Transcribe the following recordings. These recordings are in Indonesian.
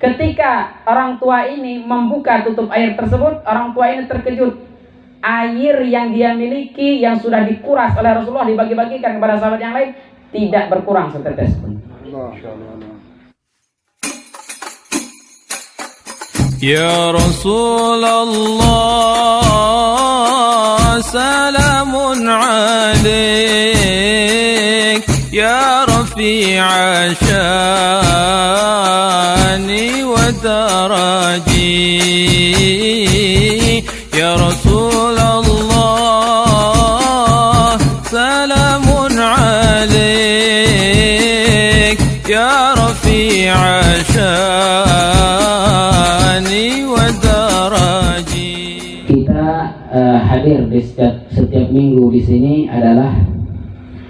ketika orang tua ini membuka tutup air tersebut, orang tua ini terkejut. Air yang dia miliki yang sudah dikuras oleh Rasulullah dibagi-bagikan kepada sahabat yang lain, tidak berkurang setetes pun. Ya Rasulullah, salamun alaik, ya rafi'a syani wa daraji. Ya Rasulullah, salamun alaik, ya rafi'a syani wa daraji. Kita hadir di setiap minggu di sini adalah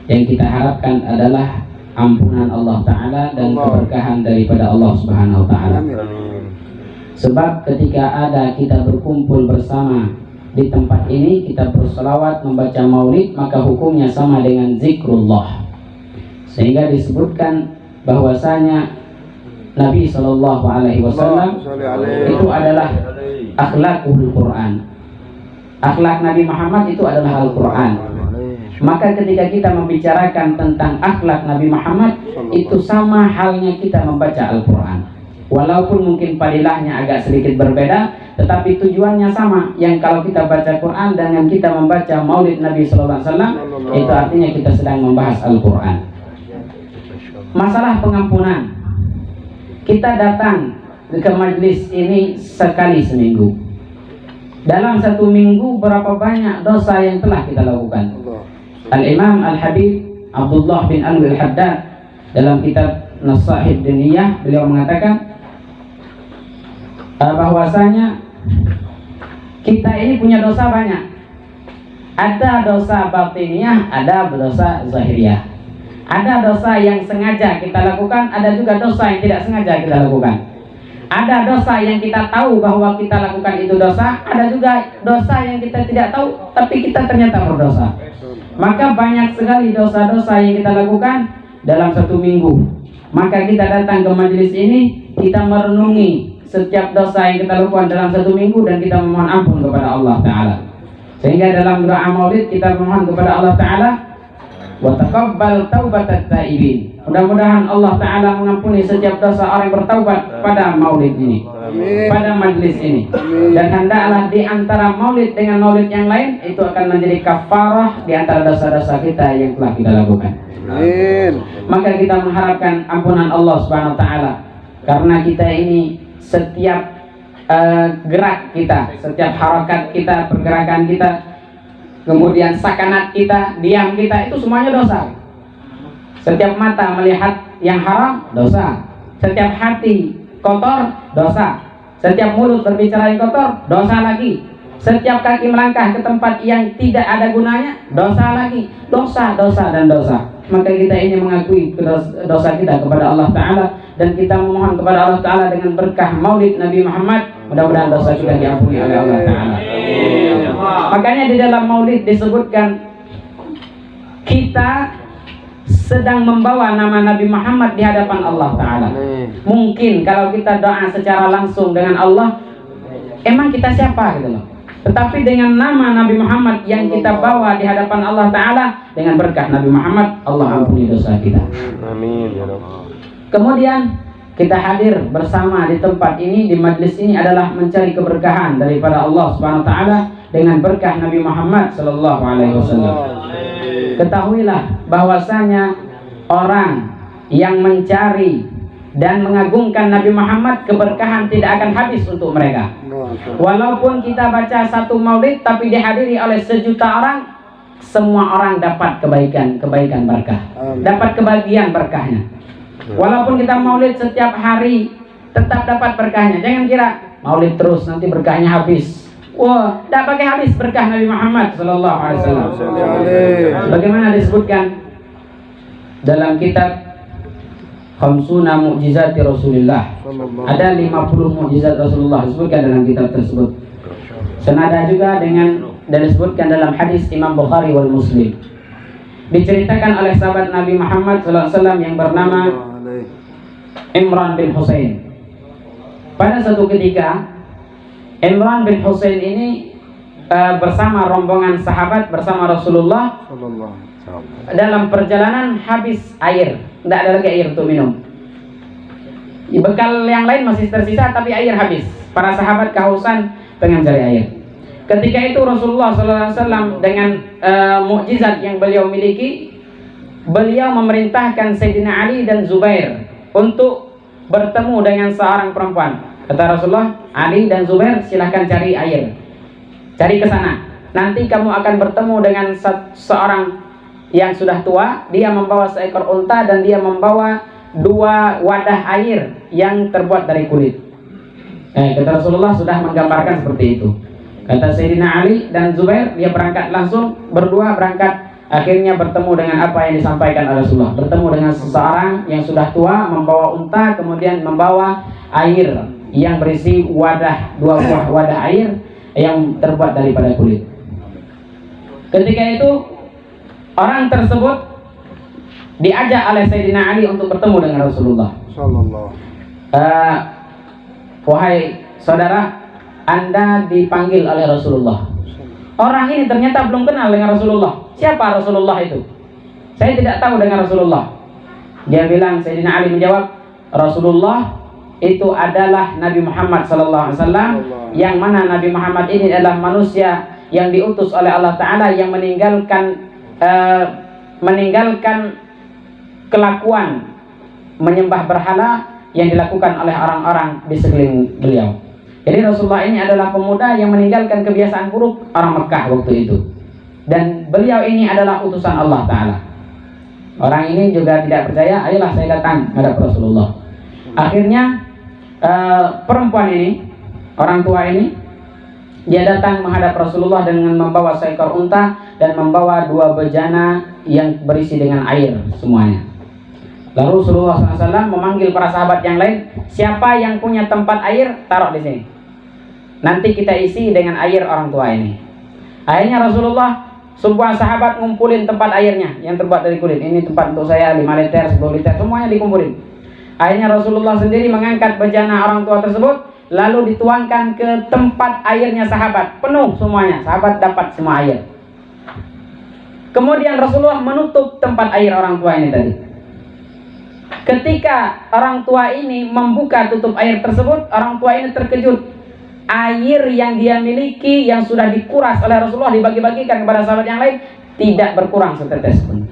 yang kita harapkan adalah ampunan Allah Ta'ala dan keberkahan daripada Allah Subhanahu Wa Ta'ala. Sebab ketika ada kita berkumpul bersama di tempat ini, kita berselawat membaca maulid, maka hukumnya sama dengan zikrullah. Sehingga disebutkan bahwasanya Nabi Shallallahu Alaihi Wasallam itu adalah akhlakul Quran. Akhlak Nabi Muhammad itu adalah Al-Quran. Maka ketika kita membicarakan tentang akhlak Nabi Muhammad, itu sama halnya kita membaca Al-Quran. Walaupun mungkin padilahnya agak sedikit berbeda, tetapi tujuannya sama. Yang kalau kita baca Quran dengan kita membaca maulid Nabi Sallallahu Alaihi Wasallam, itu artinya kita sedang membahas Al-Quran. Masalah pengampunan, kita datang ke majlis ini sekali seminggu. Dalam satu minggu berapa banyak dosa yang telah kita lakukan? Al-Imam Al-Habib Abdullah bin Alwi Al-Haddad dalam kitab Nasaih Diniyah, beliau mengatakan bahwasanya kita ini punya dosa banyak. Ada dosa batiniyah, ada dosa zahiriyah. Ada dosa yang sengaja kita lakukan, ada juga dosa yang tidak sengaja kita lakukan. Ada dosa yang kita tahu bahwa kita lakukan itu dosa, ada juga dosa yang kita tidak tahu tapi kita ternyata berdosa. Maka banyak sekali dosa-dosa yang kita lakukan dalam satu minggu. Maka kita datang ke majelis ini, kita merenungi setiap dosa yang kita lakukan dalam satu minggu dan kita memohon ampun kepada Allah Ta'ala. Sehingga dalam doa maulid kita memohon kepada Allah Ta'ala, wa taqabbal taubatat taibin. Mudah-mudahan Allah Ta'ala mengampuni setiap dosa orang yang bertaubat pada maulid ini, pada majlis ini. Dan hendaklah di antara maulid dengan maulid yang lain itu akan menjadi kafarah di antara dosa-dosa kita yang telah kita lakukan. Maka kita mengharapkan ampunan Allah Subhanahu Wa Ta'ala, karena kita ini setiap gerak kita, setiap harakat kita, pergerakan kita, kemudian sakanat kita, diam kita, itu semuanya dosa. Setiap mata melihat yang haram, dosa. Setiap hati kotor, dosa. Setiap mulut berbicara yang kotor, dosa lagi. Setiap kaki melangkah ke tempat yang tidak ada gunanya, dosa lagi. Dosa, dosa, dan dosa. Maka kita ini mengakui dosa kita kepada Allah Ta'ala, dan kita memohon kepada Allah Ta'ala dengan berkah maulid Nabi Muhammad, mudah-mudahan dosa kita diampuni oleh Allah Ta'ala. Makanya di dalam maulid disebutkan kita sedang membawa nama Nabi Muhammad di hadapan Allah Ta'ala. Mungkin kalau kita doa secara langsung dengan Allah, emang kita siapa gitu loh. Tetapi dengan nama Nabi Muhammad yang kita bawa di hadapan Allah Ta'ala, dengan berkah Nabi Muhammad, Allah ampuni dosa kita. Amin. Kemudian kita hadir bersama di tempat ini, di majlis ini adalah mencari keberkahan daripada Allah Subhanahu Wa Ta'ala dengan berkah Nabi Muhammad Sallallahu Alaihi Wasallam. Ketahuilah bahwasanya orang yang mencari dan mengagungkan Nabi Muhammad, keberkahan tidak akan habis untuk mereka. Walaupun kita baca satu maulid tapi dihadiri oleh sejuta orang, semua orang dapat kebaikan berkah, dapat kebahagiaan berkahnya. Walaupun kita maulid setiap hari, tetap dapat berkahnya. Jangan kira maulid terus nanti berkahnya habis. Wah, tidak pakai habis berkah Nabi Muhammad Sallallahu Alaihi Wasallam. Bagaimana disebutkan dalam kitab Khamsuna Mu'jizati Rasulullah, ada 50 mukjizat Rasulullah disebutkan dalam kitab tersebut. Senada juga dengan dan disebutkan dalam hadis Imam Bukhari wal Muslim. Diceritakan oleh sahabat Nabi Muhammad Sallallahu Alaihi Wasallam yang bernama Imran bin Husain. pada suatu ketika Imran bin Husain ini bersama rombongan sahabat bersama Rasulullah dalam perjalanan habis air, tidak ada lagi air untuk minum. Bekal yang lain masih tersisa tapi air habis. Para sahabat kehausan pengen cari air. Ketika itu Rasulullah SAW dengan mukjizat yang beliau miliki, beliau memerintahkan Sayyidina Ali dan Zubair untuk bertemu dengan seorang perempuan. Kata Rasulullah, Ali dan Zubair silahkan cari air, cari ke sana. Nanti kamu akan bertemu dengan seorang yang sudah tua. Dia membawa seekor unta dan dia membawa 2 wadah air yang terbuat dari kulit. Kata Rasulullah sudah menggambarkan seperti itu. Kata Sayyidina Ali dan Zubair, dia berangkat langsung, berdua berangkat. Akhirnya bertemu dengan apa yang disampaikan oleh Rasulullah. Bertemu dengan seseorang yang sudah tua, membawa unta, kemudian membawa air yang berisi 2 buah wadah air yang terbuat daripada kulit. Ketika itu orang tersebut diajak oleh Sayyidina Ali untuk bertemu dengan Rasulullah. Wahai saudara, Anda dipanggil oleh Rasulullah. Orang ini ternyata belum kenal dengan Rasulullah. Siapa Rasulullah itu? Saya tidak tahu dengan Rasulullah. Dia bilang, Sayyidina Ali menjawab, Rasulullah itu adalah Nabi Muhammad SAW, yang mana Nabi Muhammad ini adalah manusia yang diutus oleh Allah Ta'ala, yang meninggalkan kelakuan menyembah berhala yang dilakukan oleh orang-orang di sekeliling beliau. Jadi Rasulullah ini adalah pemuda yang meninggalkan kebiasaan buruk orang Mekah waktu itu. Dan beliau ini adalah utusan Allah Ta'ala. Orang ini juga tidak percaya, ayolah saya datang menghadap Rasulullah. Akhirnya perempuan ini, orang tua ini, dia datang menghadap Rasulullah dengan membawa seekor unta dan membawa 2 bejana yang berisi dengan air semuanya. Lalu Rasulullah SAW memanggil para sahabat yang lain, siapa yang punya tempat air, taruh di sini. Nanti kita isi dengan air orang tua ini. Akhirnya Rasulullah, sebuah sahabat ngumpulin tempat airnya yang terbuat dari kulit. Ini tempat untuk saya 5 liter, 10 liter, semuanya dikumpulin. Akhirnya Rasulullah sendiri mengangkat bejana orang tua tersebut, lalu dituangkan ke tempat airnya sahabat, penuh semuanya. Sahabat dapat semua air. Kemudian Rasulullah menutup tempat air orang tua ini tadi. Ketika orang tua ini membuka tutup air tersebut, orang tua ini terkejut. Air yang dia miliki yang sudah dikuras oleh Rasulullah dibagi-bagikan kepada sahabat yang lain, tidak berkurang setetes pun.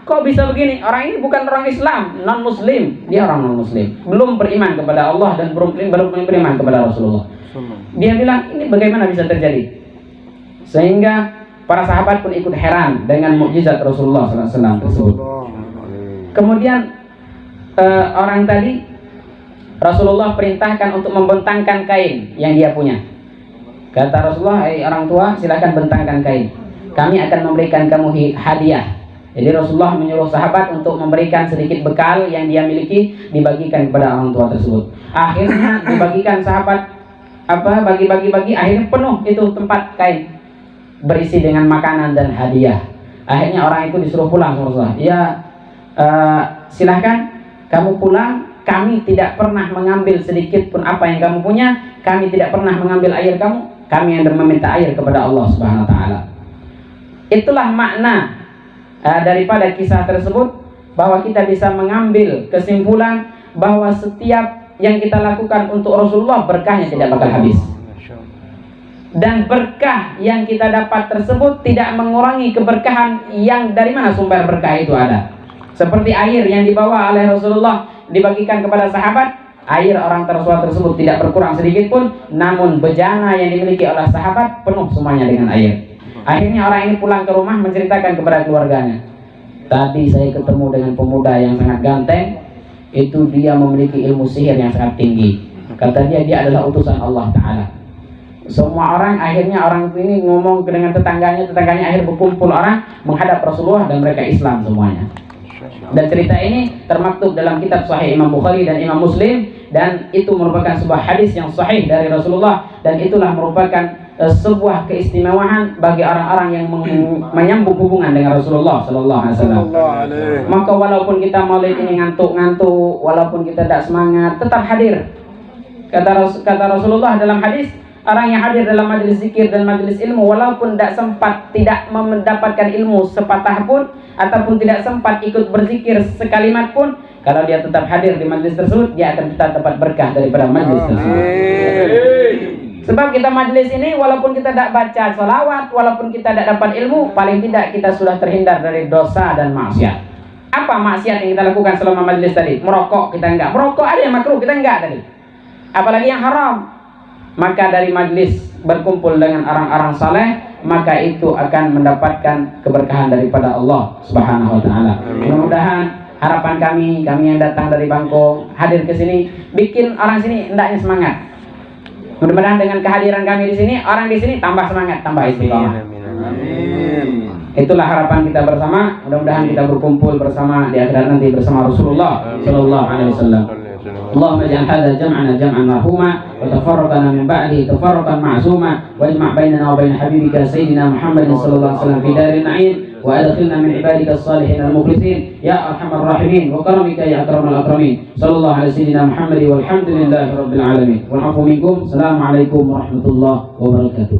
Kok bisa begini? Orang ini bukan orang Islam, non-Muslim. Dia orang non-Muslim, belum beriman kepada Allah dan belum beriman kepada Rasulullah. Dia bilang, ini bagaimana bisa terjadi? Sehingga para sahabat pun ikut heran dengan mukjizat Rasulullah SAW tersebut. Kemudian orang tadi Rasulullah perintahkan untuk membentangkan kain yang dia punya. Kata Rasulullah, orang tua, silakan bentangkan kain. Kami akan memberikan kamu hadiah. Jadi Rasulullah menyuruh sahabat untuk memberikan sedikit bekal yang dia miliki, dibagikan kepada orang tua tersebut. Akhirnya dibagikan sahabat bagi-bagi, akhirnya penuh itu tempat kain berisi dengan makanan dan hadiah. Akhirnya orang itu disuruh pulang sama Rasulullah. Ya, silahkan kamu pulang. Kami tidak pernah mengambil sedikit pun apa yang kamu punya. Kami tidak pernah mengambil air kamu. Kami yang meminta air kepada Allah Subhanahu Wa Taala. Itulah makna daripada kisah tersebut, bahwa kita bisa mengambil kesimpulan bahwa setiap yang kita lakukan untuk Rasulullah, berkahnya tidak bakal habis. Dan berkah yang kita dapat tersebut tidak mengurangi keberkahan yang dari mana sumber berkah itu ada. Seperti air yang dibawa oleh Rasulullah dibagikan kepada sahabat, air orang tersebut tidak berkurang sedikit pun, namun bejana yang dimiliki oleh sahabat penuh semuanya dengan air. Akhirnya orang ini pulang ke rumah menceritakan kepada keluarganya, tadi saya ketemu dengan pemuda yang sangat ganteng, itu dia memiliki ilmu sihir yang sangat tinggi. Kata dia adalah utusan Allah Ta'ala. Semua orang, akhirnya orang ini ngomong dengan tetangganya akhirnya berkumpul orang menghadap Rasulullah dan mereka Islam semuanya. Dan cerita ini termaktub dalam kitab Sahih Imam Bukhari dan Imam Muslim, dan itu merupakan sebuah hadis yang sahih dari Rasulullah, dan itulah merupakan sebuah keistimewaan bagi orang-orang yang menyambung hubungan dengan Rasulullah Sallallahu Alaihi Wasallam. Maka walaupun kita maulid ini ngantuk-ngantuk, walaupun kita tidak semangat, tetap hadir. Kata Rasulullah dalam hadis, orang yang hadir dalam majelis zikir dan majelis ilmu, walaupun tidak sempat, tidak mendapatkan ilmu sepatah pun, ataupun tidak sempat ikut berzikir sekalimat pun, kalau dia tetap hadir di majelis tersebut, dia akan tetap dapat berkah daripada majelis tersebut. Sebab kita majelis ini, walaupun kita tidak baca sholawat, walaupun kita tidak dapat ilmu, paling tidak kita sudah terhindar dari dosa dan maksiat. Apa maksiat yang kita lakukan selama majelis tadi? Merokok kita enggak. Merokok ada yang makruh, kita enggak tadi. Apalagi yang haram. Maka dari majelis berkumpul dengan orang-orang saleh, maka itu akan mendapatkan keberkahan daripada Allah Subhanahu wa taala. Mudah-mudahan harapan kami yang datang dari Bangko hadir ke sini bikin orang sini hendaknya semangat. Mudah-mudahan dengan kehadiran kami di sini, orang di sini tambah semangat, tambah istiqomah. Itulah harapan kita bersama. Mudah-mudahan kita berkumpul bersama di akhirat nanti bersama Rasulullah Sallallahu Alaihi Wasallam. اللهم اجعل هذا جمعنا جمعا مرحوما وتفرقنا من بعده تفرقا معصوما واجمع بيننا وبين حبيبك سيدنا محمد صلى الله عليه وسلم في دار النعيم وادخلنا من عبادك الصالحين المخلصين يا ارحم الراحمين وكرمك يا اكرم الاكرمين صلى الله على سيدنا محمد والحمد لله رب العالمين والعفو منكم. السلام عليكم ورحمه الله وبركاته.